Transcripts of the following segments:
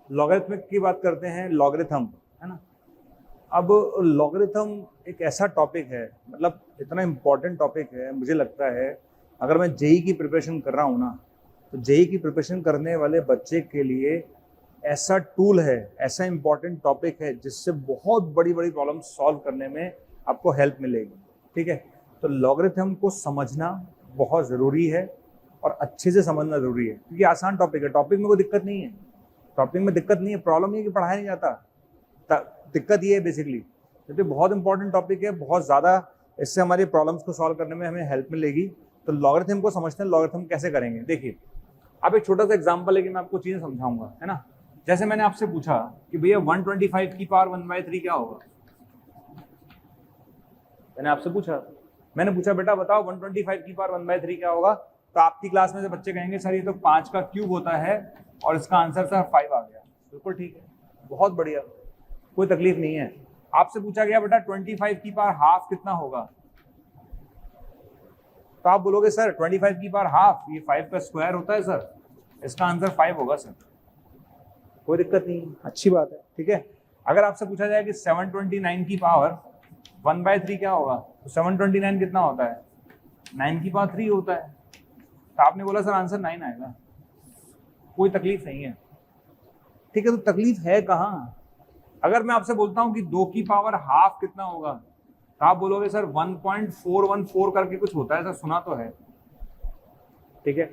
Logarithmic की बात करते हैं, लॉगरिथम, है ना। अब लॉगरिथम एक ऐसा टॉपिक है, मतलब इतना इम्पोर्टेंट टॉपिक है, मुझे लगता है अगर मैं जेई की प्रिपरेशन कर रहा हूँ ना, तो जेई की प्रिपरेशन करने वाले बच्चे के लिए ऐसा टूल है, ऐसा इम्पोर्टेंट टॉपिक है जिससे बहुत बड़ी बड़ी प्रॉब्लम सॉल्व करने में आपको हेल्प मिलेगी। ठीक है, तो लॉगरिथम को समझना बहुत ज़रूरी है और अच्छे से समझना ज़रूरी है, क्योंकि आसान टॉपिक है, टॉपिक में कोई दिक्कत नहीं है, टॉपिक में दिक्कत नहीं है, प्रॉब्लम ये है कि पढ़ाया नहीं जाता, दिक्कत ये है बेसिकली। क्योंकि बहुत इंपॉर्टेंट टॉपिक है, बहुत ज़्यादा, इससे हमारी प्रॉब्लम्स को सॉल्व करने में हमें हेल्प मिलेगी। तो लॉगरिथम को समझते हैं, लॉगरिथम कैसे करेंगे। देखिए, आप एक छोटा सा एग्जांपल है कि मैं आपको चीज़ें समझाऊंगा, है ना। जैसे मैंने आपसे पूछा कि भैया 125 की पावर 1/3 क्या होगा। मैंने आपसे पूछा, बेटा बताओ 125 की पावर 1/3 क्या होगा। तो आपकी क्लास में से बच्चे कहेंगे सर ये तो 5 का क्यूब होता है और इसका आंसर सर 5 आ गया। बिल्कुल ठीक है, बहुत बढ़िया, कोई तकलीफ नहीं है। आपसे पूछा गया बेटा 25 की पावर हाफ कितना होगा, तो आप बोलोगे सर 25 की पावर हाफ ये 5 का स्क्वायर होता है सर, इसका आंसर 5 होगा सर। कोई दिक्कत नहीं, अच्छी बात है, ठीक है। अगर आपसे पूछा जाए कि 729 की पावर 1/3 क्या होगा, तो 729 कितना होता है, 9 की पावर 3 होता है। तो आपने बोला सर आंसर 9 आएगा, कोई तकलीफ नहीं है, ठीक है। तो तकलीफ है कहाँ। अगर मैं आपसे बोलता हूँ कि 2 की पावर हाफ कितना होगा, तो आप बोलोगे सर 1.414 करके कुछ होता है सर, सुना तो है, ठीक है।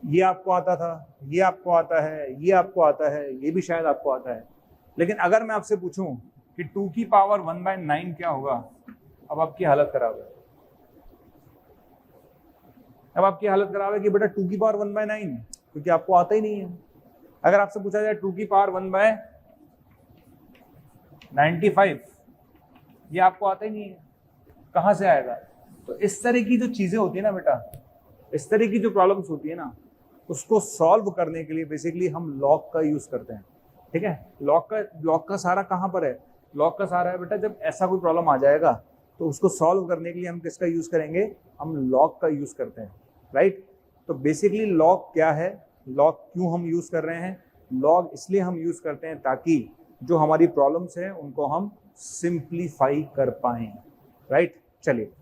ये आपको आता था, ये आपको आता है, ये आपको आता है, ये भी शायद आपको आता है। लेकिन अगर मैं आपसे पूछूं कि 2 की पावर 1/9 क्या होगा, अब आपकी हालत खराब है। अब आपकी हालत खराब है कि बेटा 2 की पावर 1/9, क्योंकि आपको आता ही नहीं है। अगर आपसे पूछा जाए 2 की पावर 1/95, ये आपको आता ही नहीं है, कहाँ से आएगा। तो इस तरह की जो चीजें होती है ना बेटा, इस तरह की जो प्रॉब्लम्स होती है ना, उसको सॉल्व करने के लिए बेसिकली हम लॉग का यूज करते हैं, ठीक है। लॉग का सारा कहाँ पर है, लॉग का सारा है बेटा जब ऐसा कोई प्रॉब्लम आ जाएगा तो उसको सॉल्व करने के लिए हम किसका यूज करेंगे, हम लॉग का यूज करते हैं, राइट। तो बेसिकली लॉग क्या है, लॉग क्यों हम यूज कर रहे हैं, लॉग इसलिए हम यूज करते हैं ताकि जो हमारी प्रॉब्लम्स हैं उनको हम सिंप्लीफाई कर पाएं, राइट। चलिए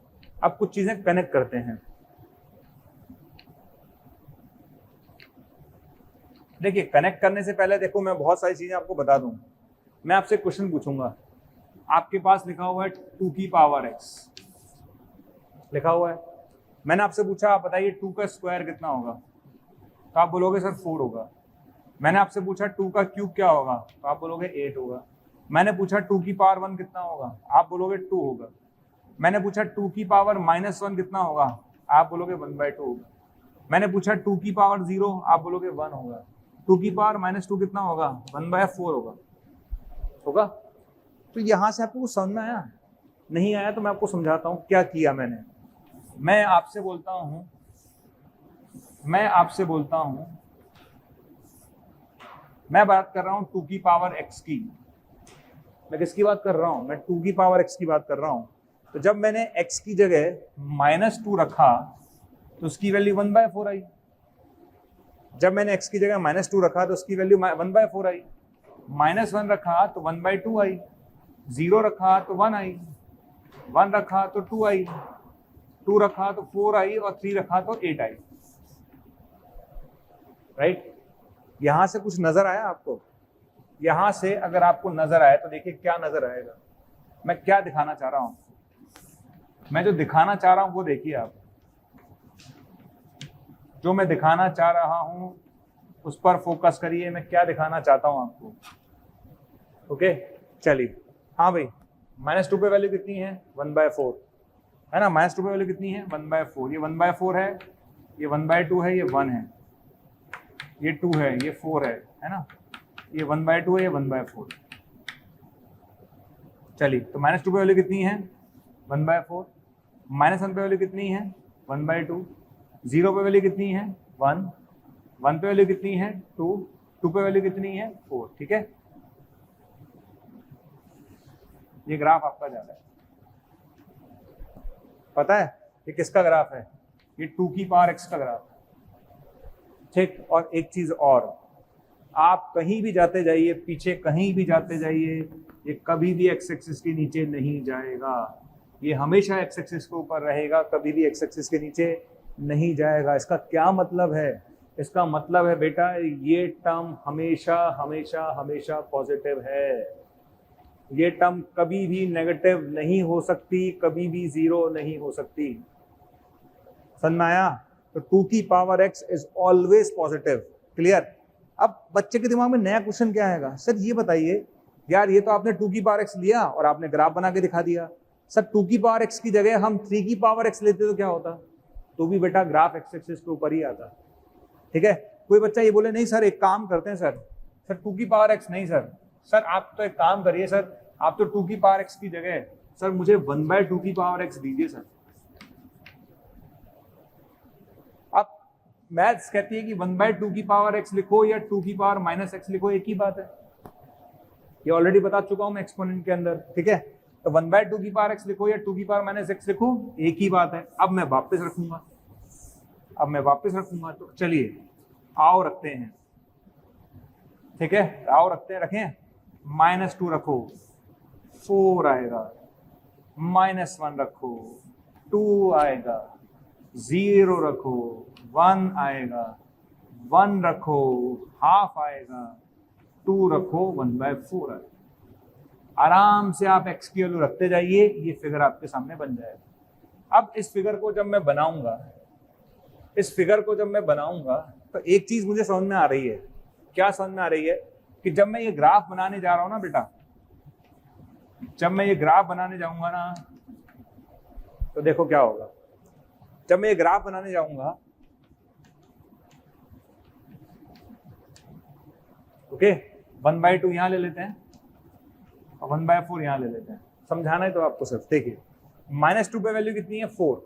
अब कुछ चीजें कनेक्ट करते हैं। देखिए, कनेक्ट करने से पहले देखो मैं बहुत सारी चीजें आपको बता दूं। मैं आपसे क्वेश्चन पूछूंगा, आपके पास लिखा हुआ है 2 की पावर x लिखा हुआ है। मैंने आपसे पूछा आप बताइए 2 का स्क्वायर कितना होगा, तो आप बोलोगे सर 4 होगा। मैंने आपसे पूछा 2 का क्यूब क्या होगा, तो आप बोलोगे 8 होगा। मैंने पूछा 2 की पावर 1 कितना होगा, आप बोलोगे 2 होगा। मैंने पूछा 2 की पावर -1 कितना होगा, आप बोलोगे 1/2 होगा। मैंने पूछा 2 की पावर 0, आप बोलोगे 1 होगा। 2 की पावर -2 कितना होगा, 1/4 होगा। तो यहां से आपको कुछ समझ में आया, नहीं आया तो मैं आपको समझाता हूं क्या किया मैंने। मैं आपसे बोलता हूं मैं बात कर रहा हूं 2 की पावर x की। मैं किसकी बात कर रहा हूं, मैं 2 की पावर x की बात कर रहा हूं। तो जब मैंने x की जगह -2 रखा तो उसकी वैल्यू 1/4 आई। जब मैंने x की जगह -2 रखा तो उसकी वैल्यू 1/4 आई। -1 रखा तो 1/2 आई। 0 रखा तो 1 आई। 1 रखा तो 2 आई। 2 रखा तो 4 आई और 3 रखा तो 8 आई, राइट। यहां से कुछ नजर आया आपको, यहां से अगर आपको नजर आए तो देखिए क्या नजर आएगा। मैं क्या दिखाना चाह रहा हूं, मैं जो दिखाना चाह रहा हूं वो देखिए आप। जो मैं दिखाना चाह रहा हूं उस पर फोकस करिए, मैं क्या दिखाना चाहता हूं आपको। ओके, चलिए। हाँ भाई, -2 पे वैल्यू कितनी है, 1/4 है ना। -2 पे वैल्यू कितनी है, 1/4। ये 1/4 है, ये 1/2 है, ये 1 है, ये 2 है, ये 4 है ना। ये 1/2 है, ये 1/4। चलिए, तो -2 पे वैल्यू कितनी है, 1/4। -1 पे वैल्यू कितनी है, 1/2। 0 पे वैल्यू कितनी है, 1। 1 पे वैल्यू कितनी है, 2। 2 पे वैल्यू कितनी है, 4, ठीक है। ये ग्राफ आपका जा रहा है, पता है ये किसका ग्राफ है, ये 2 की पावर x का ग्राफ है, ठीक। और एक चीज और, आप कहीं भी जाते जाइए, पीछे कहीं भी जाते जाइए, ये कभी भी एक्स एक्सिस के नीचे नहीं जाएगा, ये हमेशा एक्स एक्सिस के ऊपर रहेगा, कभी भी एक्स एक्सिस के नीचे नहीं जाएगा। इसका क्या मतलब है? इसका मतलब है बेटा ये टर्म हमेशा हमेशा हमेशा पॉजिटिव है, ये टर्म कभी भी नेगेटिव नहीं हो सकती, कभी भी जीरो नहीं हो सकती। समझ में आया? तो 2 की power x is always positive. Clear? अब बच्चे के दिमाग में नया क्वेश्चन क्या आएगा, सर ये बताइए यार, ये तो आपने 2 की पावर x लिया और आपने ग्राफ बना के दिखा दिया, सर 2 की पावर x की जगह हम 3 की पावर x लेते तो क्या होता? तो भी बेटा ग्राफ एक्स एक्सिस के ऊपर ही आता। ठीक है? कोई बच्चा ये बोले नहीं सर एक काम करते हैं सर 2 की पावर x नहीं सर आप तो एक काम करिए सर, आप तो 2 की पावर x की जगह सर मुझे 1/2 की पावर x दीजिए सर। अब मैथ्स कहती है कि 1/2 की पावर x लिखो या 2 की पावर -x लिखो, एक ही बात है, ये ऑलरेडी बता चुका हूं मैं एक्सपोनेंट के अंदर। ठीक है? तो 1/2 की पावर x लिखो या 2 की पावर -x लिखो, एक ही बात है। अब मैं वापस रखूंगा, तो चलिए आओ रखते हैं। ठीक है? आओ रखते हैं, रखें, -2 रखो 4 आएगा, -1 रखो 2 आएगा, 0 रखो 1 आएगा, 1 रखो हाफ आएगा, 2 रखो 1/4 आएगा। आराम से आप x की वैल्यू रखते जाइए, ये फिगर आपके सामने बन जाएगा। अब इस फिगर को जब मैं बनाऊंगा तो एक चीज मुझे समझ में आ रही है। क्या समझ में आ रही है? कि जब मैं ये ग्राफ बनाने जा रहा हूं ना बेटा, जब मैं ये ग्राफ बनाने जाऊंगा ना, तो देखो क्या होगा। जब मैं ये ग्राफ बनाने जाऊंगा, ओके, 1/2 यहां ले लेते हैं और 1/4 यहां ले लेते हैं, समझाना है तो आपको सिर्फ। देखिए -2 पे वैल्यू कितनी है? 4।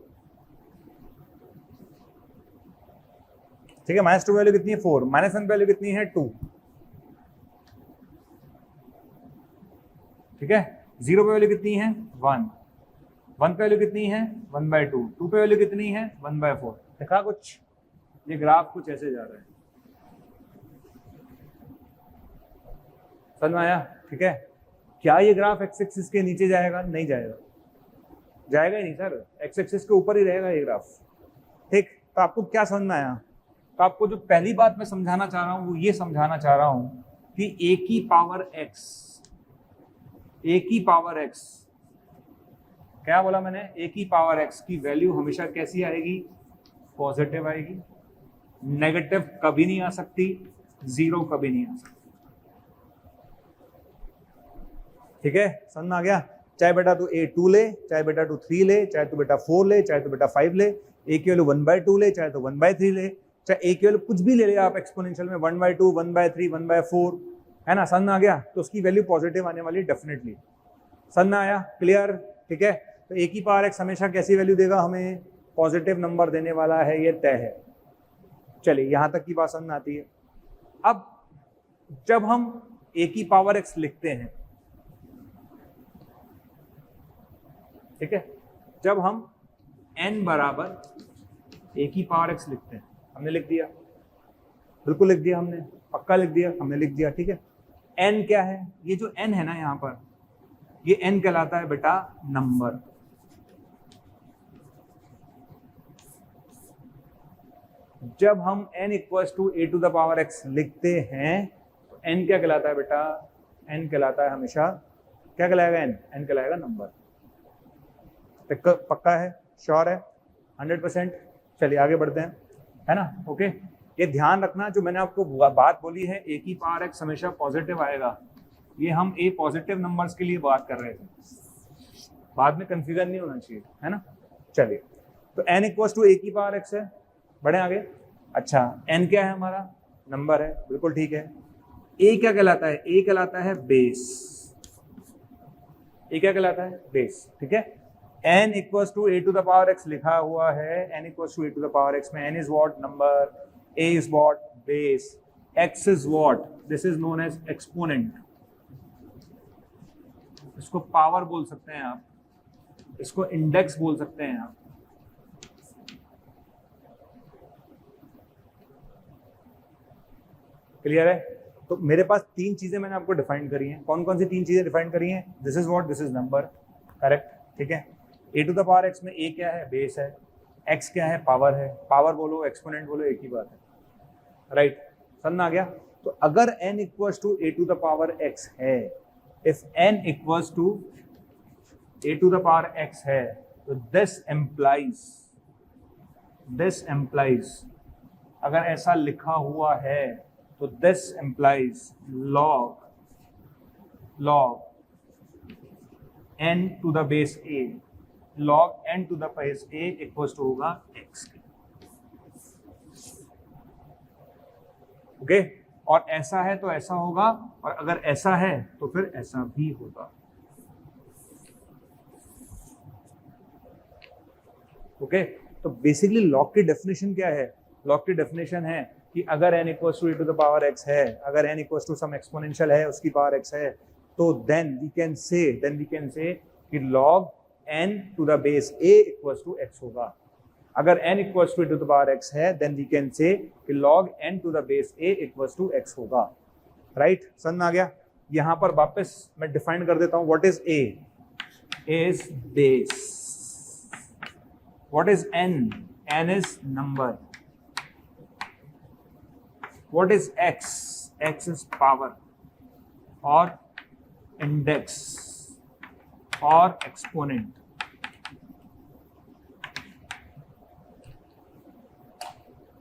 ठीक है? -2 पे वैल्यू कितनी है? 4। -1 पे वैल्यू कितनी है? 2। ठीक है? 0 पे वैल्यू कितनी है? 1। 1 पे वैल्यू कितनी है? 1/2। 2 पे वैल्यू कितनी है? 1/4। देखा कुछ? ये ग्राफ कुछ ऐसे जा रहा है, समझ में आया? ठीक है? क्या ये ग्राफ एक्स एक्सिस के नीचे जाएगा? नहीं जाएगा, जाएगा ही नहीं सर, एक्स एक्सिस के ऊपर ही रहेगा ये ग्राफ। ठीक? तो आपको क्या समझ में आया? तो आपको जो पहली बात मैं समझाना चाह रहा हूं वो ये समझाना चाह रहा हूं कि a की पावर x, क्या बोला मैंने? a की पावर x की वैल्यू हमेशा कैसी आएगी? पॉजिटिव आएगी, नेगेटिव कभी नहीं आ सकती, जीरो कभी नहीं आ सकती। ठीक है? समझ में आ गया? चाहे बेटा तू a2 ले, चाहे बेटा तू 3 ले, चाहे तू बेटा 4 ले, चाहे तू बेटा 5 ले, a की वैल्यू 1/2 ले, चाहे तो 1/3 ले, चाहे a की वैल्यू कुछ भी ले ले आप एक्सपोनेंशियल में, 1/2, 1/3, 1/4, है ना? समझ में आ गया? तो उसकी वैल्यू पॉजिटिव आने वाली डेफिनेटली। समझ में आया? क्लियर? ठीक है? तो a की पावर x हमेशा कैसी वैल्यू देगा? हमें पॉजिटिव नंबर देने वाला है, ये तय है। चलिए यहां तक की बात समझ में आती है। अब जब हम a की पावर x लिखते हैं, ठीक है, जब हम n बराबर a की पावर x लिखते हैं, हमने लिख दिया, बिल्कुल लिख दिया हमने, पक्का लिख दिया, हमने लिख दिया। ठीक है? n क्या है? ये जो n है ना यहां पर, ये n कहलाता है बेटा नंबर। जब हम n equals to a to the power x लिखते हैं तो n क्या कहलाता है बेटा? n कहलाता है हमेशा, क्या कहलाएगा? n कहलाएगा नंबर। पक्का है? श्योर है? 100%? चलिए आगे बढ़ते हैं, है ना? ओके, ये ध्यान रखना, जो मैंने आपको बात बोली है a की पावर x हमेशा पॉजिटिव आएगा, ये हम a पॉजिटिव नंबर्स के लिए बात कर रहे थे, बाद में कंफ्यूजन नहीं होना चाहिए, है ना? चलिए, तो n इक्वल्स टू a की पावर x है, बढ़े आगे। अच्छा, n क्या है? हमारा नंबर है, बिल्कुल ठीक है। a क्या कहलाता है? a कहलाता है बेस। a क्या कहलाता है? बेस। ठीक है? n equals to a to the power x लिखा हुआ है, n equals to a to the power x में n is what? Number, a is what? Base, x is what? This is known as exponent. इसको power बोल सकते हैं आप, इसको इंडेक्स बोल सकते हैं आप। क्लियर है? तो मेरे पास तीन चीजें मैंने आपको डिफाइन करी हैं। कौन कौन सी तीन चीजें डिफाइन करी हैं? This is what, this is number, correct, ठीक है। ए टू द पावर एक्स में ए क्या है? बेस है। एक्स क्या है? पावर है। पावर बोलो, एक्सपोनेंट बोलो, एक ही बात है, राइट। समझ में आ गया? तो अगर n equals to A to the power x है, if n equals to A to the power x है, तो दिस एम्प्लाइज, अगर ऐसा लिखा हुआ है तो this implies log n to the base a, log n to the base a equals to होगा x, ओके। और ऐसा है तो ऐसा होगा, और अगर ऐसा है तो फिर ऐसा भी होगा, ओके। तो बेसिकली लॉग की डेफिनेशन क्या है? लॉग की डेफिनेशन है कि अगर n equals to e to the power x है, अगर n equals to some exponential है उसकी पावर x है, तो देन वी कैन से कि log n to the base a equals to x होगा। अगर n equals to e to the power x है, देन वी कैन से कि log n to the base a equals to x होगा, right. समझ में आ गया? यहां पर वापस मैं डिफाइन कर देता हूं। What is a? Is base. What is n? n is number. What is x? x is power or index or exponent.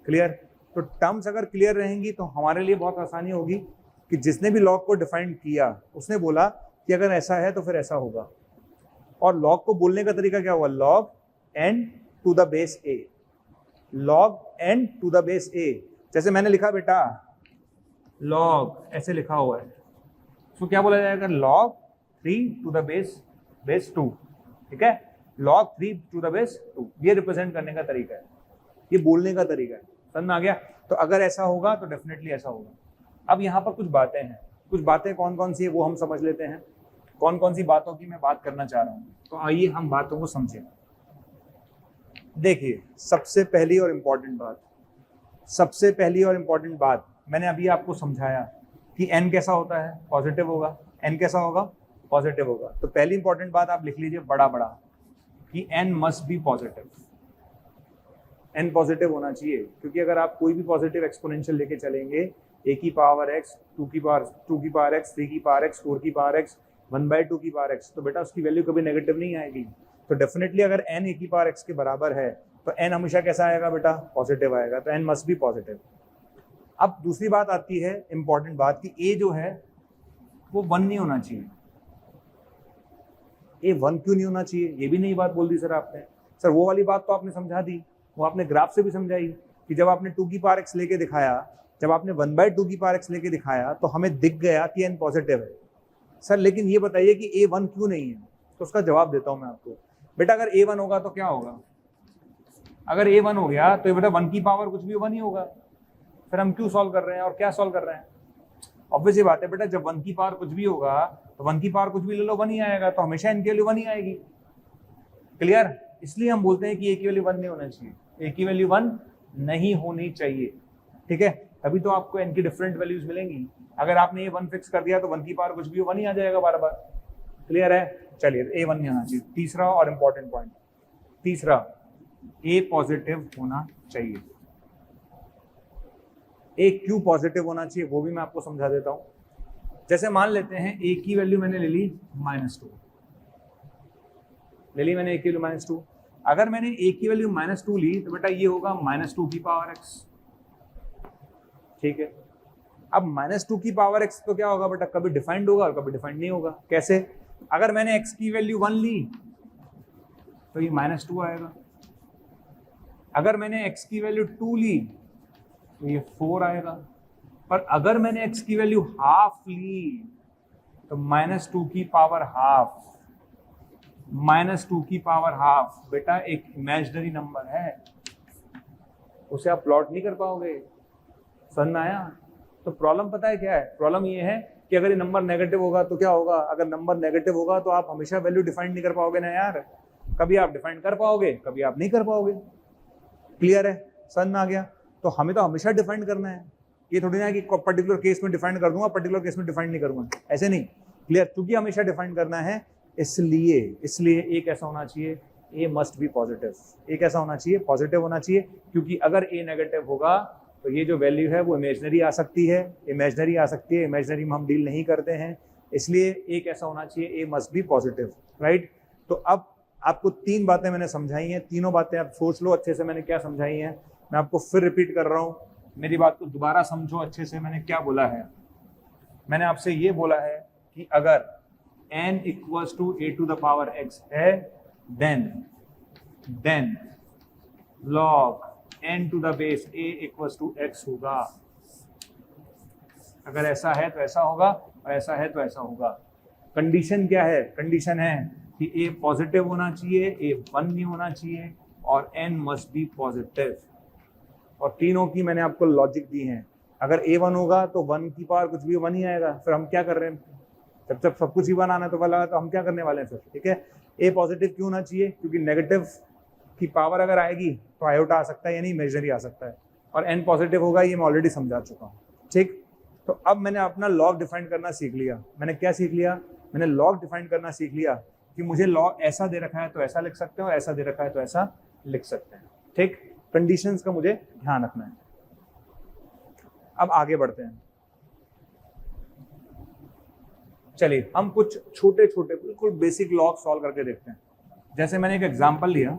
Clear? तो टर्म्स अगर क्लियर रहेंगी तो हमारे लिए बहुत आसानी होगी कि जिसने भी लॉग को डिफाइन किया उसने बोला कि अगर ऐसा है तो फिर ऐसा होगा। और लॉग को बोलने का तरीका क्या हुआ? log n to the base a, log n to the base a। जैसे मैंने लिखा बेटा log, ऐसे लिखा हुआ है, तो क्या बोला जाएगा? log 3 टू द बेस 2, ठीक है। log 3 टू द बेस 2, ये रिप्रेजेंट करने का तरीका है, ये बोलने का तरीका है। समझ में आ गया? तो अगर ऐसा होगा तो डेफिनेटली ऐसा होगा। अब यहाँ पर कुछ बातें हैं, कुछ बातें कौन कौन सी है वो हम समझ लेते हैं। कौन कौन सी बातों की मैं बात करना चाह रहा हूँ, तो आइए हम बातों को समझें। देखिए, सबसे पहली और इम्पोर्टेंट बात मैंने अभी आपको समझाया कि n कैसा होता है? पॉजिटिव होगा। n कैसा होगा? पॉजिटिव होगा। तो पहली इंपॉर्टेंट बात आप लिख लीजिए बड़ा कि n must be positive. n positive होना चाहिए, क्योंकि अगर आप कोई भी पॉजिटिव एक्सपोनेंशियल लेके चलेंगे, a की पावर x, 2 की पावर x, 3 की पावर x, 4 की पावर x, 1/2 की पावर x, तो बेटा उसकी वैल्यू कभी नेगेटिव नहीं आएगी। तो डेफिनेटली अगर n a की पावर x के बराबर है तो n हमेशा कैसा आएगा बेटा? पॉजिटिव आएगा। तो n मस्ट बी पॉजिटिव। अब दूसरी बात आती है इंपॉर्टेंट बात कि a जो है वो 1 नहीं होना चाहिए। a 1 क्यों नहीं होना चाहिए? ये भी नई बात बोल दी सर आपने। सर वो वाली बात तो आपने समझा दी, वो आपने ग्राफ से भी समझाई कि जब आपने 2 की पावर x लेके दिखाया, जब आपने 1/2 की पावर x लेके दिखाया तो हमें दिख गया कि n पॉजिटिव है। सर लेकिन ये बताइए कि a 1 क्यों नहीं है? तो उसका जवाब देता हूं मैं आपको। बेटा अगर a 1 होगा तो क्या होगा? अगर a 1 हो गया तो बेटा 1 की पावर कुछ भी 1 ही होगा। फिर हम क्यों सॉल्व कर रहे हैं और क्या सॉल्व कर रहे हैं? ऑब्वियस ये बात है बेटा, जब 1 की पावर कुछ भी होगा तो 1 की पावर कुछ भी ले लो 1 ही आएगा, तो हमेशा n की वैल्यू 1 ही आएगी। क्लियर? इसलिए हम बोलते हैं कि a की वैल्यू 1 नहीं होना चाहिए, a की वैल्यू 1 नहीं होनी चाहिए, ठीक है। तभी तो आपको n की डिफरेंट वैल्यूज मिलेंगी। अगर आपने a 1 फिक्स कर दिया तो 1 की पावर कुछ भी 1 ही आ जाएगा बार बार। क्लियर है? चलिए, a 1 नहीं आना चाहिए। तीसरा और इम्पोर्टेंट पॉइंट, तीसरा, a पॉजिटिव होना चाहिए। a क्यों पॉजिटिव होना चाहिए वो भी मैं आपको समझा देता हूं। जैसे मान लेते हैं a की वैल्यू मैंने ले ली -2, ले ली मैंने a की वैल्यू -2। अगर मैंने a की वैल्यू -2 ली तो बेटा ये होगा -2 की पावर x, ठीक है। अब -2 की पावर x तो क्या होगा बेटा? कभी डिफाइंड होगा और कभी डिफाइंड नहीं होगा। कैसे? अगर मैंने x की वैल्यू 1 ली तो ये -2 आएगा। अगर मैंने x की वैल्यू 2 ली तो ये 4 आएगा। पर अगर मैंने x की वैल्यू हाफ ली तो -2 की पावर हाफ, -2 की पावर हाफ बेटा एक इमेजिनरी नंबर है, उसे आप प्लॉट नहीं कर पाओगे। समझ में आया? तो प्रॉब्लम पता है क्या है? प्रॉब्लम ये है कि अगर ये नंबर नेगेटिव होगा तो क्या होगा? अगर नंबर नेगेटिव होगा तो आप हमेशा वैल्यू डिफाइन नहीं कर पाओगे ना यार। कभी आप डिफाइन कर पाओगे, कभी आप नहीं कर पाओगे। क्लियर है? समझ में आ गया? तो हमें तो हमेशा डिफाइन करना है। ये थोड़ी ना कि पर्टिकुलर केस में डिफाइन कर दूंगा, पर्टिकुलर केस में डिफाइन नहीं करूंगा, ऐसे नहीं। क्लियर? क्योंकि हमेशा डिफाइन करना है, इसलिए एक ऐसा होना चाहिए, ए मस्ट बी पॉजिटिव। एक ऐसा होना चाहिए, पॉजिटिव होना चाहिए, क्योंकि अगर ए नेगेटिव होगा तो ये जो वैल्यू है वो इमेजनरी आ सकती है, इमेजनरी में हम डील नहीं करते हैं, इसलिए एक ऐसा होना चाहिए, ए मस्ट बी पॉजिटिव, राइट। तो अब आपको 3 बातें मैंने समझाई हैं, तीनों बातें आप सोच लो अच्छे से मैंने क्या समझाई हैं। मैं आपको फिर रिपीट कर रहा हूँ, मेरी बात को दोबारा समझो अच्छे से, मैंने क्या बोला है। मैंने आपसे ये बोला है कि अगर n equals to a to the power x है, then log n to the base a equals to x होगा। अगर ऐसा है तो ऐसा होगा, और ऐसा है तो ऐसा होगा। कंडीशन क्या है? कंडीशन है कि a पॉजिटिव होना चाहिए, a 1 नहीं होना चाहिए, और n मस्ट बी पॉजिटिव। और तीनों की मैंने आपको लॉजिक दी है। अगर a 1 होगा तो 1 की पावर कुछ भी 1 ही आएगा, फिर हम क्या कर रहे हैं? जब सब कुछ ही 1 आना तो वाला, तो हम क्या करने वाले हैं फिर? ठीक है, a पॉजिटिव क्यों होना चाहिए? क्योंकि नेगेटिव की पावर अगर आएगी तो आयोटा आ सकता है, यानी इमेजनरी आ सकता है, और n पॉजिटिव होगा, ये मैं ऑलरेडी समझा चुका हूँ। ठीक, तो अब मैंने अपना लॉग डिफाइन करना सीख लिया। मैंने क्या सीख लिया? मैंने लॉग डिफाइन करना सीख लिया कि मुझे लॉग ऐसा दे रखा है तो ऐसा लिख सकते हैं, और ऐसा दे रखा है तो ऐसा लिख सकते हैं। ठीक, कंडीशंस का मुझे ध्यान रखना है। अब आगे बढ़ते हैं, चलिए हम कुछ छोटे छोटे बिल्कुल बेसिक लॉग सॉल्व करके देखते हैं। जैसे मैंने एक एग्जांपल लिया,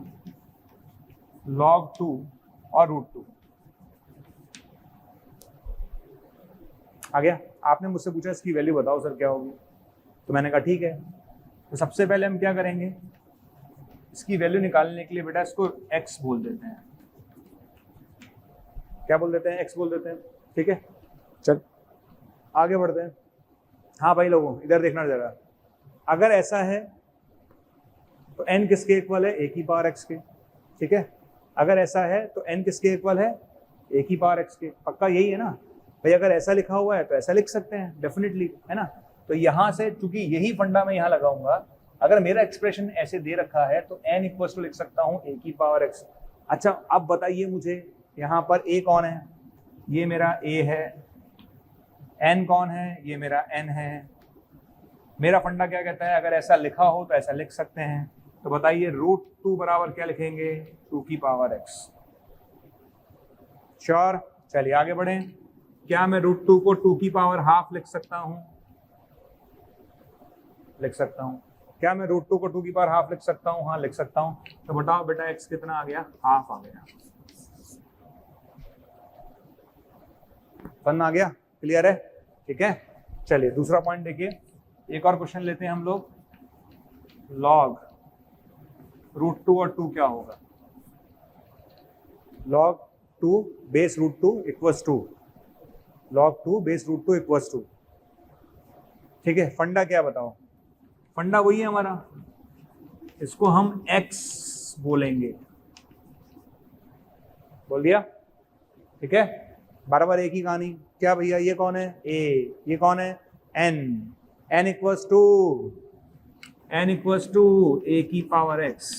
log 2 और √2 आ गया। आपने मुझसे पूछा इसकी वैल्यू बताओ सर क्या होगी, तो मैंने कहा ठीक है। तो सबसे पहले हम क्या करेंगे, इसकी वैल्यू निकालने के लिए बेटा इसको x बोल देते हैं। क्या बोल देते हैं? x बोल देते हैं। ठीक है, चल आगे बढ़ते हैं। हाँ भाई लोगों, इधर देखना जरा। अगर ऐसा है तो n किसके इक्वल है? a की पावर x के। ठीक है, अगर ऐसा है तो n किसके इक्वल है? a की पावर x के। पक्का यही है ना भाई? अगर ऐसा लिखा हुआ है तो ऐसा लिख सकते हैं डेफिनेटली, है ना। तो यहाँ से चूंकि यही फंडा मैं यहाँ लगाऊंगा, अगर मेरा एक्सप्रेशन ऐसे दे रखा है तो n इक्वल टू लिख सकता हूँ a की पावर x। अच्छा, अब बताइए मुझे यहाँ पर a कौन है? ये मेरा a है। n कौन है? ये मेरा n है। मेरा फंडा क्या कहता है? अगर ऐसा लिखा हो तो ऐसा लिख सकते हैं। तो बताइए √2 बराबर क्या लिखेंगे? 2 की पावर x। श्योर? चलिए आगे बढ़ें। क्या मैं √2 को 2 की पावर हाफ लिख सकता हूं? लिख सकता हूं। क्या मैं √2 को 2 की पावर हाफ लिख सकता हूं? हाँ लिख सकता हूं। तो बताओ बेटा x कितना आ गया? हाफ आ गया। 1 आ गया। क्लियर है? ठीक है, चलिए दूसरा पॉइंट देखिए। एक और क्वेश्चन लेते हैं हम लोग। लॉग √2 और 2 क्या होगा? log 2 base √2 equals to log 2 base √2 equals to. ठीक है, फंडा क्या बताओ? फंडा वही है हमारा, इसको हम x बोलेंगे। बोल दिया? ठीक है, बार एक ही कहानी। क्या भैया, ये कौन है? a, ये कौन है? n इक्वल्स टू a की power x।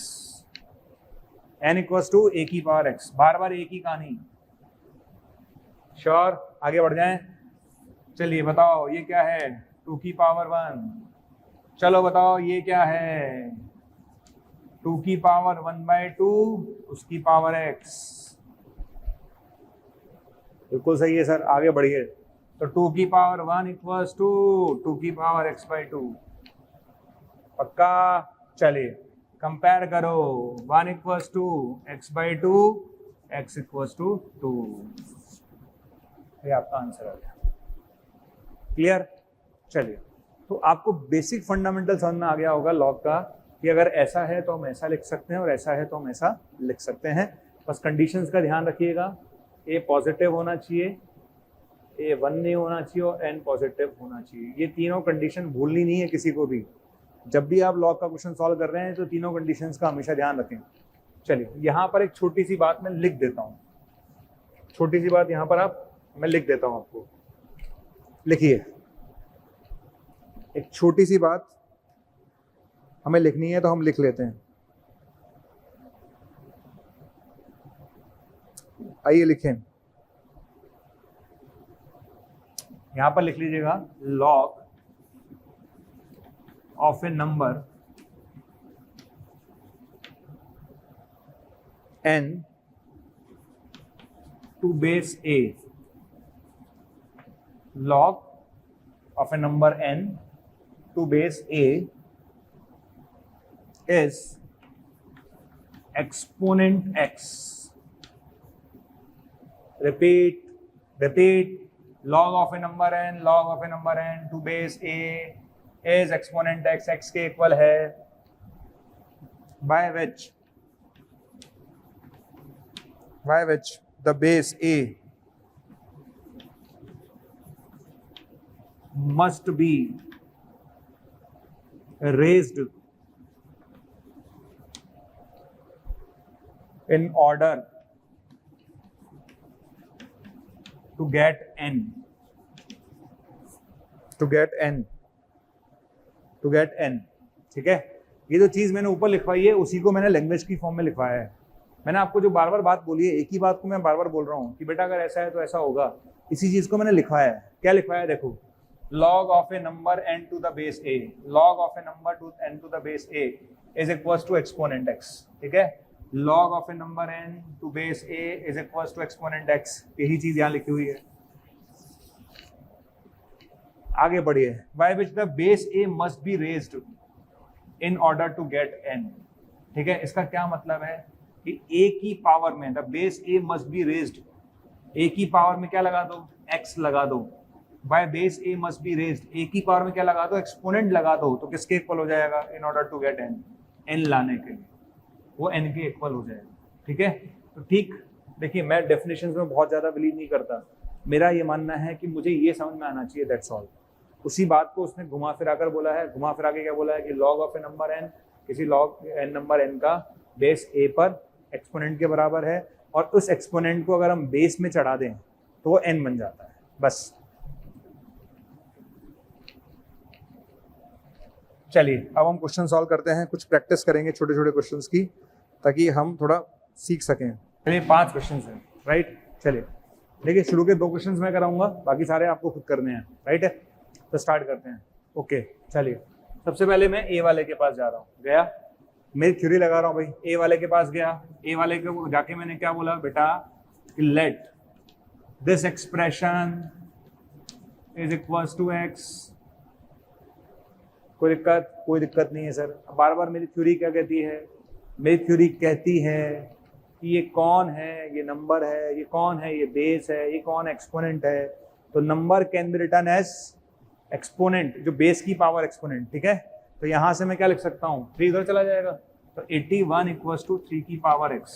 n equals to a की पावर x। बार एक ही कहानी। श्योर? आगे बढ़ जाएं। चलिए बताओ ये क्या है? 2 की पावर 1। चलो बताओ ये क्या है? 2 की पावर 1/2 उसकी पावर x। बिल्कुल सही है सर, आगे बढ़िए। तो 2 की पावर 1 इक्वल्स टू 2 की पावर x/2। पक्का? चलिए कंपेयर करो। 1 equals to x/2, x equals to 2। ये आपका आंसर आ गया। क्लियर? चलिए, तो आपको बेसिक फंडामेंटल समझ में आ गया होगा लॉग का, कि अगर ऐसा है तो हम ऐसा लिख सकते हैं और ऐसा है तो हम ऐसा लिख सकते हैं। बस कंडीशंस का ध्यान रखिएगा। a पॉजिटिव होना चाहिए, a 1 नहीं होना चाहिए, और n पॉजिटिव होना चाहिए। ये तीनों कंडीशन भूलनी नहीं है किसी को भी। जब भी आप लॉग का क्वेश्चन सॉल्व कर रहे हैं तो तीनों कंडीशंस का हमेशा ध्यान रखें। चलिए यहाँ पर एक छोटी सी बात मैं लिख देता हूँ। छोटी सी बात यहाँ पर मैं लिख देता हूँ आपको। लिखिए, एक छोटी सी बात हमें लिखनी है तो हम लिख लेते हैं। आइए लिखें। यहां पर लिख लीजिएगा log of A number n to base a, log of a number n to base a is exponent x. Repeat, log of a number n to base a is exponent x, x के equal है, by which the base a must be raised in order to get n. ठीक है, ये जो चीज मैंने ऊपर लिखवाई है उसी को मैंने लैंग्वेज की फॉर्म में लिखवाया है। मैंने आपको जो बार बार बात बोली है, एक ही बात को मैं बार बार बोल रहा हूँ कि बेटा अगर ऐसा है तो ऐसा होगा, इसी चीज को मैंने लिखवाया है। क्या लिखवाया है देखो, log of a number n to the base a, log of a number to n to the base a is equals to exponent x। ठीक है, log of a number n to base a is equals to exponent x, यही चीज यहाँ लिखी हुई है। आगे बढ़िए, by which the base a must be raised in order to get n। ठीक है, इसका क्या मतलब है कि a की पावर में the base a must be raised, a की पावर में क्या लगा दो, x लगा दो, by base a must be raised, a की पावर में क्या लगा दो, एक्सपोनेंट लगा दो, तो किसके इक्वल हो जाएगा, in order to get n लाने के लिए वो n के इक्वल हो जाएगा। ठीक है, तो ठीक देखिए, मैं डेफिनेशंस में बहुत ज्यादा बिलीव नहीं करता, मेरा ये मानना है कि मुझे ये समझ में आना चाहिए, दैट्स ऑल। उसी बात को उसने घुमा फिरा कर बोला है, घुमा फिरा के क्या बोला है कि log of A number n, किसी लॉग n नंबर n का बेस a पर एक्सपोनेंट के बराबर है, और उस एक्सपोनेंट को अगर हम बेस में चढ़ा दें तो वो n बन जाता है। बस चलिए अब हम क्वेश्चन सॉल्व करते हैं, कुछ प्रैक्टिस करेंगे छोटे छोटे क्वेश्चंस की, ताकि हम थोड़ा सीख सकें। चलिए 5 क्वेश्चंस हैं, राइट। चलिए देखिए, शुरू के 2 क्वेश्चंस मैं कराऊंगा, बाकी सारे आपको खुद करने हैं, राइट है। तो स्टार्ट करते हैं। ओके चलिए, सबसे पहले मैं ए वाले के पास जा रहा हूँ, गया, मेरी थ्योरी लगा रहा हूँ भाई, ए वाले के पास गया, ए वाले के जाके मैंने क्या बोला बेटा, let this expression is equals to x. कोई दिक्कत नहीं है सर। बार बार मेरी थ्योरी क्या कहती है, मेरी थ्योरी कहती है कि ये कौन है, ये नंबर है, ये कौन है, ये बेस है, ये कौन एक्सपोनेंट है। तो number can be written as exponent, जो बेस की पावर एक्सपोनेंट। ठीक है, तो यहां से मैं क्या लिख सकता हूं, 3 इधर चला जाएगा, तो 81 इक्वल्स टू 3 की पावर x।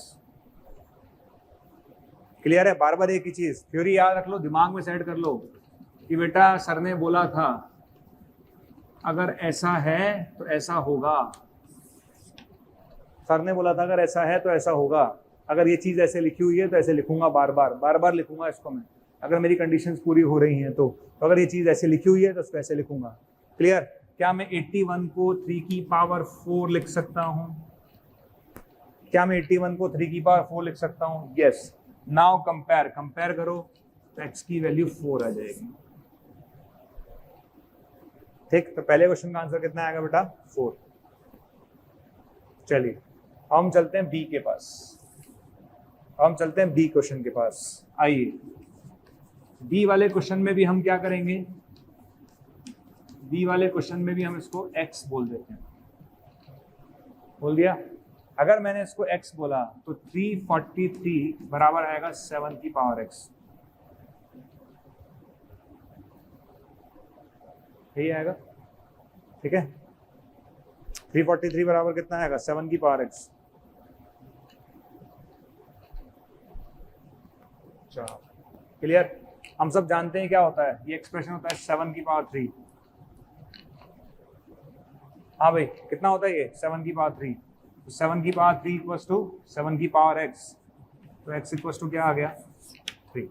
क्लियर है, बार बार एक ही चीज, थ्योरी याद रख लो, दिमाग में सेट कर लो कि बेटा सर ने बोला था अगर ऐसा है तो ऐसा होगा, सर ने बोला था अगर ऐसा है तो ऐसा होगा, अगर ये चीज ऐसे लिखी हुई है तो ऐसे लिखूंगा, बार बार लिखूंगा इसको मैं, अगर मेरी कंडीशंस पूरी हो रही हैं तो अगर ये चीज ऐसे लिखी हुई है तो उसको ऐसे लिखूंगा। क्लियर, क्या मैं 81 को 3 की पावर 4 लिख सकता हूं, क्या मैं 81 को 3 की पावर 4 लिख सकता हूं? यस। नाउ कंपेयर करो तो x की वैल्यू 4 आ जाएगी। ठीक, तो पहले क्वेश्चन का आंसर कितना आएगा बेटा, 4। चलिए हम चलते हैं बी के पास, हम चलते हैं बी क्वेश्चन के पास। आइए, बी वाले क्वेश्चन में भी हम क्या करेंगे, बी वाले क्वेश्चन में भी हम इसको x बोल देते हैं, बोल दिया। अगर मैंने इसको x बोला तो 343 बराबर आएगा 7 की पावर x, यही आएगा। ठीक है, 343 बराबर कितना आएगा, 7 की पावर x। क्लियर, हम सब जानते हैं क्या होता है, ये एक्सप्रेशन होता है 7 की पावर 3। हाँ भाई, कितना होता है ये, 7 की पावर 3। तो 7 की पावर 3 इक्वल्स टू 7 की पावर x, तो x इक्वल्स टू क्या आ गया, 3।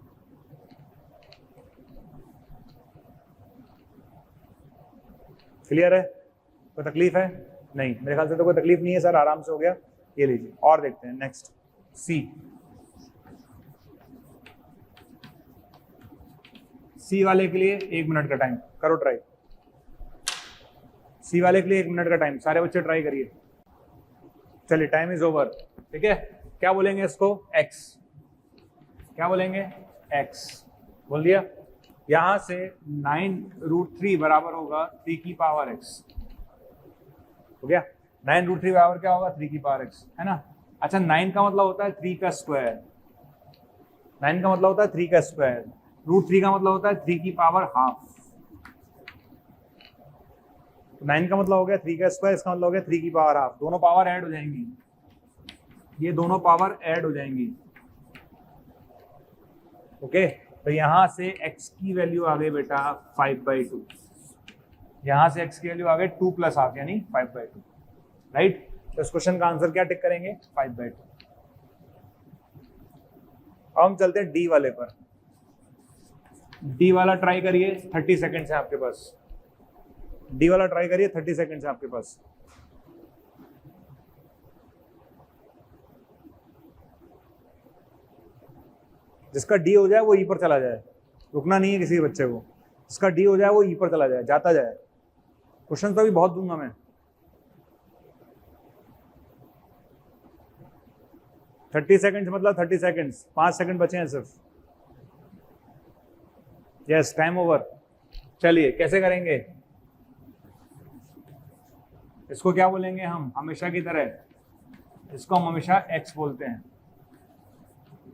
क्लियर है, कोई तकलीफ है? नहीं, मेरे ख्याल से तो कोई तकलीफ नहीं है सर, आराम से हो गया। ये लीजिए और देखते हैं नेक्स्ट, सी। सी वाले के लिए 1 मिनट का टाइम, करो ट्राई। सी वाले के लिए 1 मिनट का टाइम, सारे बच्चे ट्राई करिए। चलिए टाइम इज ओवर। ठीक है, क्या बोलेंगे इसको? एक्स। क्या बोलेंगे? एक्स बोल दिया। यहां से 9√3 बराबर होगा 3 की पावर एक्स। हो गया? 9√3 बराबर क्या होगा? 3 की पावर एक्स, है ना। अच्छा, 9 का मतलब होता है 3 का स्क्वायर। 9 का मतलब होता है 3 का स्क्वायर। √3 का मतलब होता है 3 की पावर हाफ। 9 का मतलब हो गया 3 का स्क्वायर, इसका मतलब हो गया 3 की पावर हाफ। दोनों पावर ऐड हो जाएंगी, ये दोनों पावर ऐड हो जाएंगी। ओके, तो यहां से x की वैल्यू आ गई बेटा 5/2। यहां से x की वैल्यू आ गई 2 + हाफ यानी 5/2। राइट, तो इस क्वेश्चन का आंसर क्या टिक करेंगे? 5/2। अब हम चलते हैं डी वाले पर। डी वाला ट्राई करिए, 30 सेकेंड है आपके पास। डी वाला ट्राई करिए, 30 सेकेंड है आपके पास। जिसका डी हो जाए वो ई पर चला जाए, रुकना नहीं है किसी बच्चे को। जिसका डी हो जाए वो ई पर चला जाए, जाता जाए। क्वेश्चन तो अभी बहुत दूंगा मैं। 30 सेकेंड मतलब 30 सेकेंड, 5 सेकेंड बचे हैं सिर्फ। Yes, time over. चलिए कैसे करेंगे इसको? क्या बोलेंगे हम हमेशा की तरह? इसको हम हमेशा एक्स बोलते हैं।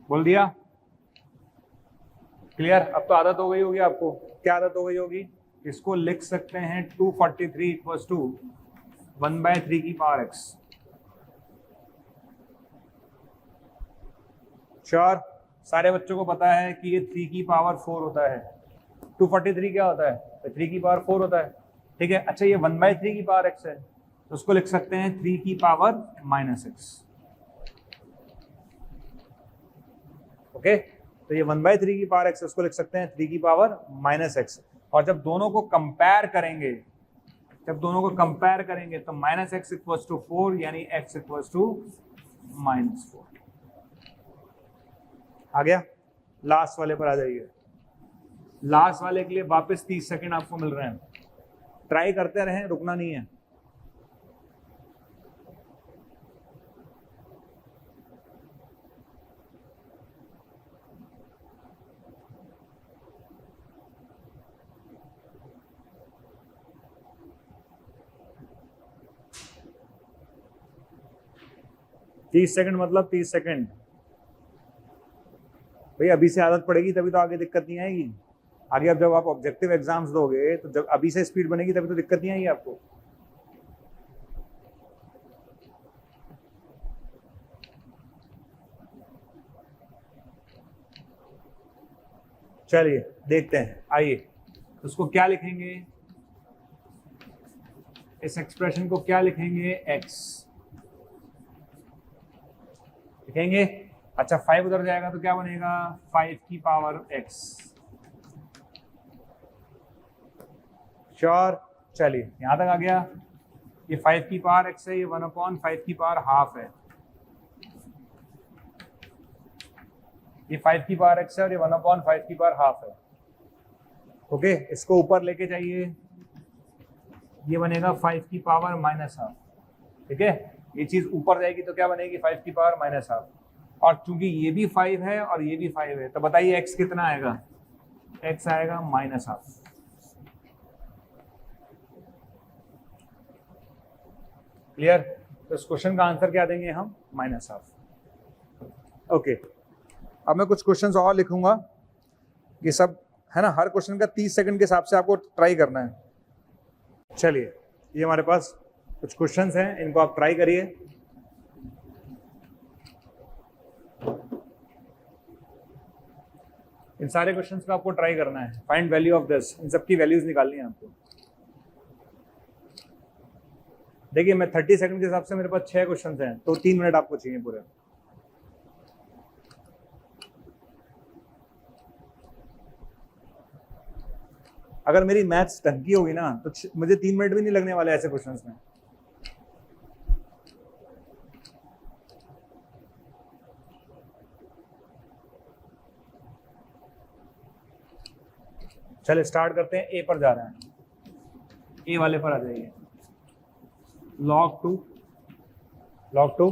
बोल दिया? क्लियर? अब तो आदत हो गई होगी आपको। क्या आदत हो गई होगी? इसको लिख सकते हैं 243 = 1/3 की पावर एक्स। श्योर? सारे बच्चों को पता है कि ये 3 की पावर 4 होता है। 243 क्या होता है? तो 3 की पावर 4 होता है। ठीक है, अच्छा ये 1/3 की पावर एक्स है, तो उसको लिख सकते हैं 3 की पावर -x। ओके, तो ये 1/3 की पावर x, उसको लिख सकते हैं 3 की पावर -x। और जब दोनों को कंपेयर करेंगे, तो -x = 4 यानी x = -4। आ गया? लास्ट वाले पर आ जाइए। लास्ट वाले के लिए वापस 30 सेकेंड आपको मिल रहे हैं। ट्राई करते रहें, रुकना नहीं है। तीस सेकंड मतलब 30 सेकंड। भाई अभी से आदत पड़ेगी तभी तो आगे दिक्कत नहीं आएगी। आगे अब जब आप ऑब्जेक्टिव एग्जाम्स दोगे तो जब अभी से स्पीड बनेगी तभी तो दिक्कत नहीं आएगी आपको। चलिए देखते हैं, आइए उसको क्या लिखेंगे? इस एक्सप्रेशन को क्या लिखेंगे? x लिखेंगे। अच्छा 5 उधर जाएगा तो क्या बनेगा? 5 की पावर x। श्योर? चलिए यहां तक आ गया। ये 5 की पावर x है, ये 1/5 की पावर हाफ है। ये 5 की पावर x है और ये 1/5 की पावर हाफ है। ओके, इसको ऊपर लेके जाइए, ये बनेगा 5 की पावर -हाफ। ठीक है, ये चीज ऊपर जाएगी तो क्या बनेगी? 5 की पावर -हाफ। और चूंकि ये भी 5 है और ये भी 5 है, तो बताइए x कितना आएगा? x आएगा -हाफ। क्लियर? तो इस क्वेश्चन का आंसर क्या देंगे हम? -हाफ। ओके, अब मैं कुछ क्वेश्चंस और लिखूंगा, ये सब है ना। हर क्वेश्चन का 30 सेकंड के हिसाब से आपको ट्राई करना है। चलिए ये हमारे पास कुछ क्वेश्चंस हैं, इनको आप ट्राई करिए। इन सारे क्वेश्चंस को आपको ट्राई करना है। फाइंड वैल्यू ऑफ दिस, इन सबकी वैल्यूज निकालनी है आपको। देखिए मैं 30 सेकंड के हिसाब से मेरे पास 6 क्वेश्चंस हैं, तो 3 मिनट आपको चाहिए पूरे। अगर मेरी मैथ्स ढंग की होगी ना तो मुझे 3 मिनट भी नहीं लगने वाले ऐसे क्वेश्चंस में। चले स्टार्ट करते हैं, ए पर जा रहे हैं, ए वाले पर आ जाइए। log 2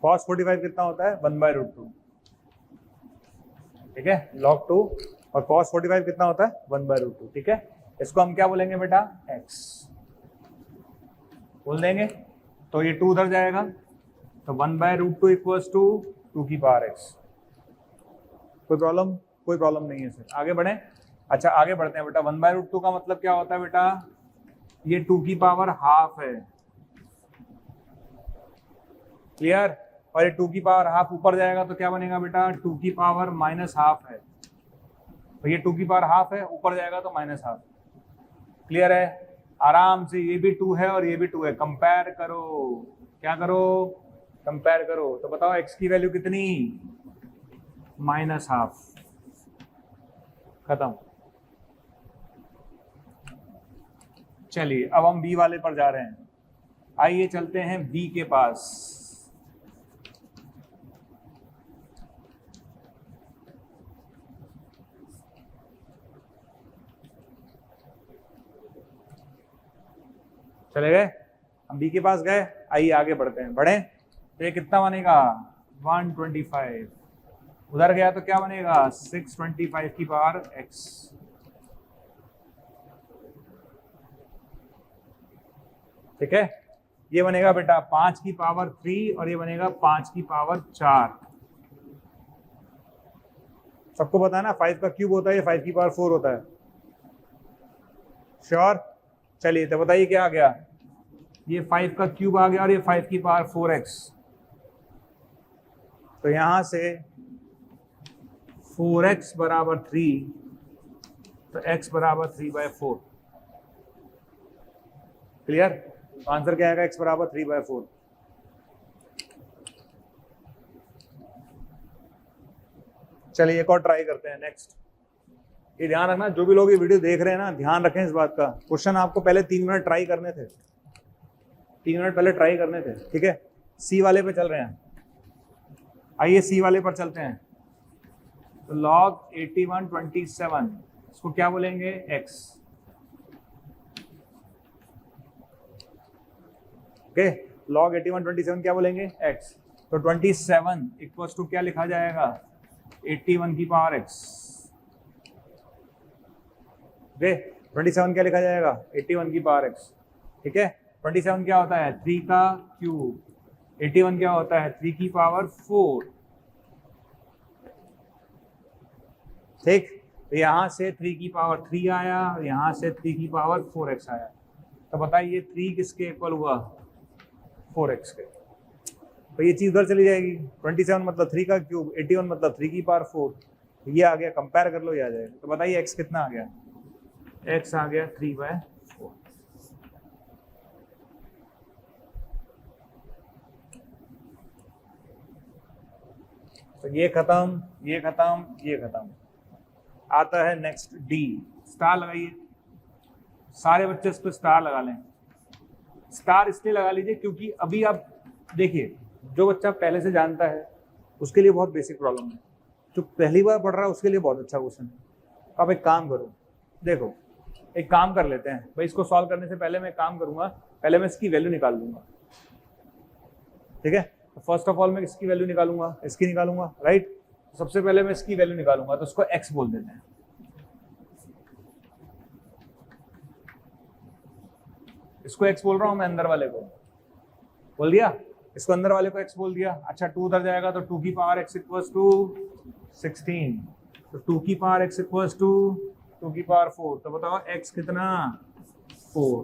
cos 45 कितना होता है 1/√2, ठीक है। log 2 और cos 45 कितना होता है 1/√2, ठीक है। इसको हम क्या बोलेंगे बेटा x बोल देंगे, तो ये 2 उधर जाएगा, तो 1/√2 इक्वल्स टू 2 की पावर x। कोई प्रॉब्लम नहीं है सर, आगे बढ़े। अच्छा आगे बढ़ते हैं बेटा। 1/√2 का मतलब क्या होता है बेटा, ये 2 की पावर हाफ है, क्लियर। और ये 2 की पावर हाफ ऊपर जाएगा तो क्या बनेगा बेटा 2 की पावर -½ है, तो ये 2 की पावर हाफ है, ऊपर जाएगा तो -½ क्लियर है। आराम से, ये भी 2 है और ये भी 2 है, कंपेयर करो, क्या करो कंपेयर करो। तो बताओ x की वैल्यू कितनी -½ खत्म। चलिए अब हम b वाले पर जा रहे हैं, आइए चलते हैं b के पास। चले गए, हम b के पास गए, आइए आगे बढ़ते हैं। बढ़े तो ये कितना बनेगा 125, उधर गया तो क्या बनेगा 625 की पावर x, ठीक है। ये बनेगा बेटा 5 की पावर 3 और ये बनेगा 5 की पावर 4। सबको पता है ना 5 का क्यूब होता है, ये 5 की पावर 4 होता है, श्योर। चलिए तो बताइए क्या आ गया, ये 5 का क्यूब आ गया और ये 5 की पावर 4x, तो यहां से 4x बराबर 3, तो x बराबर 3/4, क्लियर। तो आंसर क्या आएगा x बराबर 3/4। चलिए एक और ट्राई करते हैं नेक्स्ट। ये ध्यान रखना, जो भी लोग ये वीडियो देख रहे हैं ना, ध्यान रखें इस बात का। क्वेश्चन आपको पहले 3 मिनट ट्राई करने थे, 3 मिनट पहले ट्राई करने थे, ठीक है। सी वाले पे चल रहे हैं, आइए सी वाले पर चलते हैं। तो log 8127 इसको क्या बोलेंगे x, ओके। log 8127 क्या बोलेंगे x, तो 27 इक्वल्स टू क्या लिखा जाएगा 81 की पावर x, ओके। 27 क्या लिखा जाएगा 81 की पावर x, ठीक है। 27 क्या होता है 3 का क्यूब, 81 क्या होता है 3 की पावर 4, ठीक। तो यहां से 3 की पावर 3 आया और यहां से 3 की पावर 4x आया, तो बताइए 3 किसके इक्वल हुआ 4x के, तो ये चीज उधर चली जाएगी। 27 मतलब 3 का क्यूब, 81 मतलब 3 की पावर 4, ये आ गया, कंपेयर कर लो ये आ जाएगा। तो बताइए x कितना आ गया, x आ गया 3/4। तो ये खत्म, ये खत्म, ये खत्म। आता है नेक्स्ट डी, स्टार लगाइए, सारे बच्चे इस पर स्टार लगा लें। स्टार इसलिए लगा लीजिए क्योंकि अभी आप देखिए, जो बच्चा पहले से जानता है उसके लिए बहुत बेसिक प्रॉब्लम है, जो पहली बार पढ़ रहा है उसके लिए बहुत अच्छा क्वेश्चन है। आप एक काम करो, देखो एक काम कर लेते हैं भाई, इसको सॉल्व करने से पहले मैं काम करूंगा, पहले मैं इसकी वैल्यू निकाल लूंगा, ठीक है। तो फर्स्ट ऑफ ऑल मैं इसकी वैल्यू निकालूंगा, इसकी निकालूंगा, राइट। सबसे पहले मैं इसकी वैल्यू निकालूंगा, तो इसको x बोल देते हैं, इसको x बोल रहा हूं मैं, अंदर वाले को बोल दिया, इसको अंदर वाले को x बोल दिया। अच्छा 2 उधर जाएगा तो 2 की पावर x इक्वल्स टू 16, तो 2 की पावर x इक्वल्स टू 2 की पावर 4, तो बताओ x कितना 4,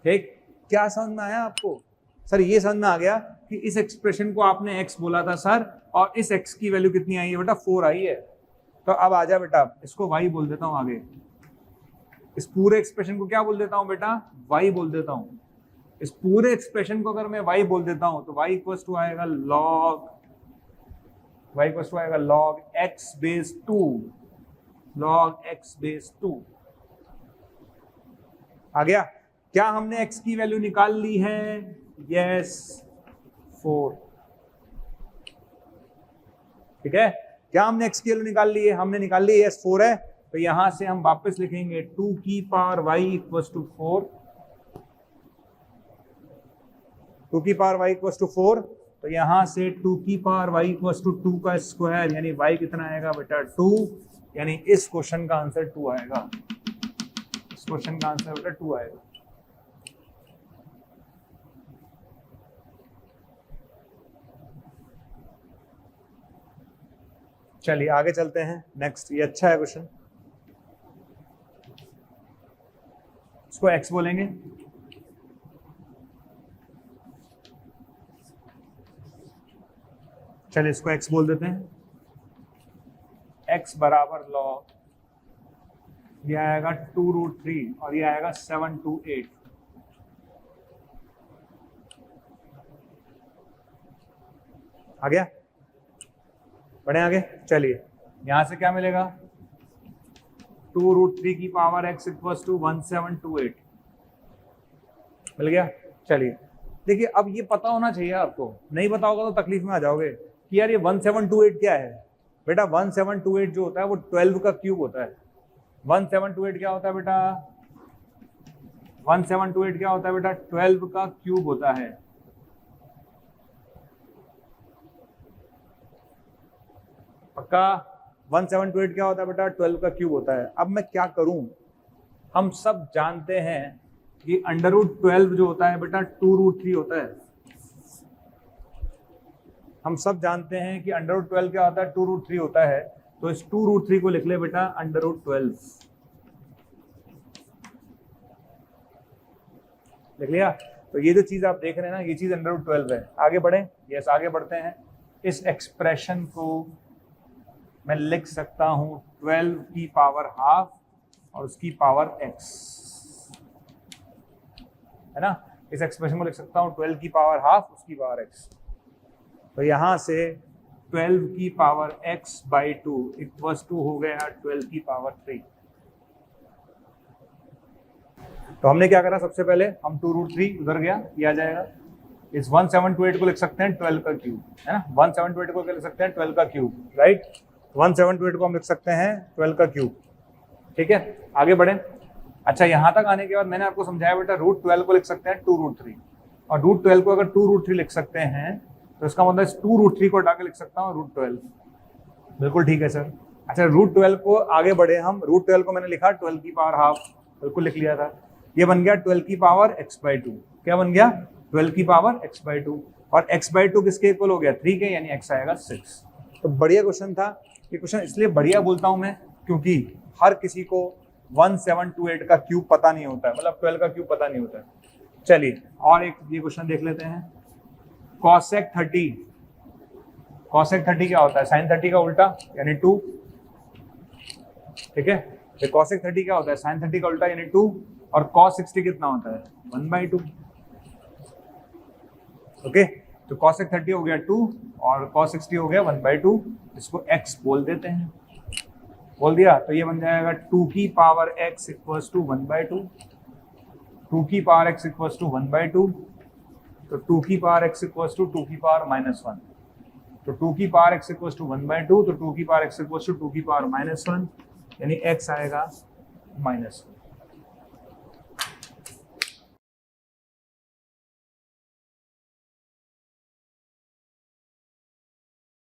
ठीक। क्या समझ में आया आपको सर, ये समझ में आ गया कि इस एक्सप्रेशन को आपने x बोला था सर, और इस x की वैल्यू कितनी आई है बेटा 4 आई है। तो अब आजा बेटा, इसको y बोल देता हूं आगे, इस पूरे एक्सप्रेशन को क्या बोल देता हूं बेटा y बोल देता हूं। इस पूरे एक्सप्रेशन को अगर मैं y बोल देता हूं तो y इक्वल्स टू आएगा log, y इक्वल्स टू आएगा log x base 2, log x base 2 आ गया। क्या हमने x की वैल्यू निकाल ली है, यस 4, ठीक है। क्या हमने x की वैल्यू निकाल ली है? हमने निकाल ली है, S4 है, तो यहां से हम वापस लिखेंगे 2 की पावर y इक्वल्स टू 4, 2 की पावर y इक्वल्स टू 4, तो यहां से 2 की पावर y इक्वल्स टू 2 का स्क्वायर, यानी y कितना आएगा बेटा 2, यानी इस क्वेश्चन का आंसर 2 आएगा। इस क्वेश्चन का आंसर बेटा 2 आएगा। चलिए आगे चलते हैं। नेक्स्ट, ये अच्छा है क्वेश्चन, इसको x बोलेंगे। चलिए इसको x बोल देते हैं। x बराबर लॉग, ये आएगा 2√3 और ये आएगा 728। आ गया? बढ़े आगे। चलिए यहां से क्या मिलेगा, 2√3 की पावर x इक्वल्स टू 1728 मिल गया। चलिए देखिए, अब ये पता होना चाहिए आपको, नहीं पता होगा तो तकलीफ में आ जाओगे कि यार ये 1728 क्या है। बेटा 1728 जो होता है वो 12 का क्यूब होता है। 1728 क्या होता है बेटा? 1728 क्या होता है बेटा? 12 का क्यूब होता है। पक्का? 1728 क्या होता है बेटा? 12 का क्यूब होता है। अब मैं क्या करूं, हम सब जानते हैं कि √12 जो होता है बेटा 2√3 होता है। हम सब जानते हैं कि √12 क्या होता है? 2√3 होता है। तो इस 2√3 को लिख ले बेटा √12, लिख लिया। तो ये जो चीज आप देख रहे हैं ना, ये चीज √12 है। आगे बढ़े, यस आगे बढ़ते हैं। इस एक्सप्रेशन को मैं लिख सकता हूं 12 की पावर हाफ और उसकी पावर x, है ना। इस एक्सप्रेशन को लिख सकता हूं 12 की पावर हाफ उसकी पावर x। तो यहां से 12 की power x by 2 equals to हो गया 12 की पावर 3। तो हमने क्या करा, सबसे पहले हम 2√3 उधर गया, ये आ जाएगा। इस 1728 को लिख सकते हैं 12 का क्यूब, है ना। 1728 को लिख सकते हैं 12 का क्यूब, राइट। 1728 को हम लिख सकते हैं 12 का क्यूब, ठीक है। आगे बढ़े। अच्छा, यहां तक आने के बाद मैंने आपको समझाया बेटा √12 को लिख सकते हैं 2√3, और √12 को अगर 2√3 लिख सकते हैं तो इसका मतलब इस 2√3 को हटा के लिख सकता हूँ √12। बिल्कुल ठीक है सर। अच्छा, √12 को आगे बढ़े हम। √12 को मैंने लिखा 12 की पावर हाफ, बिल्कुल लिख लिया था। ये बन गया 12 की पावर x/2। क्या बन गया? 12 की पावर x/2, और x/2 किसके इक्वल हो गया? 3 के, यानी x आएगा 6। तो बढ़िया क्वेश्चन था। ये क्वेश्चन इसलिए बढ़िया बोलता हूं मैं क्योंकि हर किसी को 1728 का क्यूब पता नहीं होता है, मतलब 12 का क्यूब पता नहीं होता है। चलिए और एक ये क्वेश्चन देख लेते हैं। cosec 30, cosec 30 क्या होता है? sin 30 का उल्टा, यानी 2, ठीक है। तो cosec 30 क्या होता है? sin 30 का उल्टा यानी 2, और cos 60 कितना होता है? 1/2। ओके, तो cosec 30 हो गया 2 और cos 60 हो गया 1/2। इसको x बोल देते हैं, बोल दिया। तो ये बन जाएगा 2 की पावर x इक्वल्स टू 1/2, 2 की पावर x इक्वल्स टू 1/2। तो 2 की पावर x इक्वल्स टू 2 की पावर -1। तो 2 की पावर x इक्वल्स टू 1/2, तो 2 की पावर x इक्वल्स टू 2 की पावर -1, यानी x आएगा -1।